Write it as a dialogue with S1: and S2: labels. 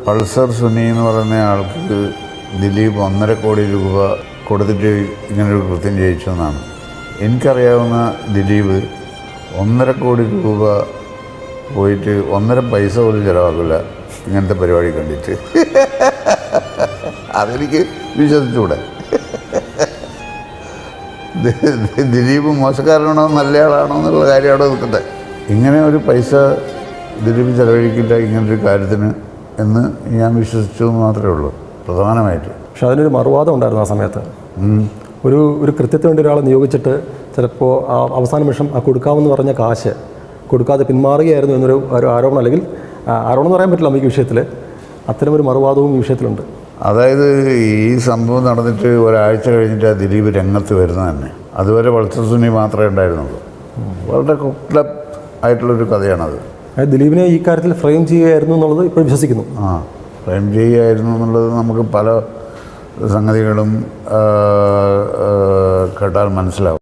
S1: Pulsar Suni എന്ന് പറയുന്ന ആൾക്ക് ദിലീപ് 1.5 കോടി രൂപ കൊടുത്തിട്ട് ഇങ്ങനൊരു കൃത്യം ചെയ്യിച്ചു എന്നാണ് എനിക്കറിയാവുന്ന. ദിലീപ് 1.5 കോടി രൂപ പോയിട്ട് 1.5 പൈസ പോലും ചിലവാക്കില്ല ഇങ്ങനത്തെ പരിപാടി കണ്ടിട്ട്. അതെനിക്ക് വിശ്വസിച്ചുകൂടെ. ദിലീപ് മോശക്കാരനാണോ നല്ല ആളാണോ എന്നുള്ള കാര്യം അവിടെ നിൽക്കട്ടെ. ഇങ്ങനെ ഒരു പൈസ ദിലീപ് ചിലവഴിക്കില്ല ഇങ്ങനൊരു കാര്യത്തിന് എന്ന് ഞാൻ വിശ്വസിച്ചു എന്ന് മാത്രമേ ഉള്ളൂ പ്രധാനമായിട്ട്.
S2: പക്ഷെ അതിനൊരു മറുവാദം ഉണ്ടായിരുന്നു ആ സമയത്ത്. ഒരു കൃത്യത്തിന് വേണ്ടി ഒരാളെ നിയോഗിച്ചിട്ട് ചിലപ്പോൾ അവസാന നിമിഷം ആ കൊടുക്കാമെന്ന് പറഞ്ഞ കാശ് കൊടുക്കാതെ പിന്മാറുകയായിരുന്നു എന്നൊരു ആരോപണം, അല്ലെങ്കിൽ ആരോപണം എന്ന് പറയാൻ പറ്റില്ല നമുക്ക് ഈ വിഷയത്തിൽ. അത്തരമൊരു മറുവാദവും ഈ വിഷയത്തിലുണ്ട്.
S1: അതായത് ഈ സംഭവം നടന്നിട്ട് ഒരാഴ്ച കഴിഞ്ഞിട്ട് ആ ദിലീപ് രംഗത്ത് വരുന്നത് തന്നെ. അതുവരെ പൾസർ സുനി മാത്രമേ ഉണ്ടായിരുന്നുള്ളൂ. വളരെ കുക്ലബ് ആയിട്ടുള്ളൊരു കഥയാണത്.
S2: ദിലീപിനെ ഈ കാര്യത്തിൽ ഫ്രെയിം ചെയ്യുകയായിരുന്നു എന്നുള്ളത് ഇപ്പോൾ വിശ്വസിക്കുന്നു.
S1: ഫ്രെയിം ചെയ്യുകയായിരുന്നു എന്നുള്ളത് നമുക്ക് പല സംഗതികളും കേട്ടാൽ മനസ്സിലാവും.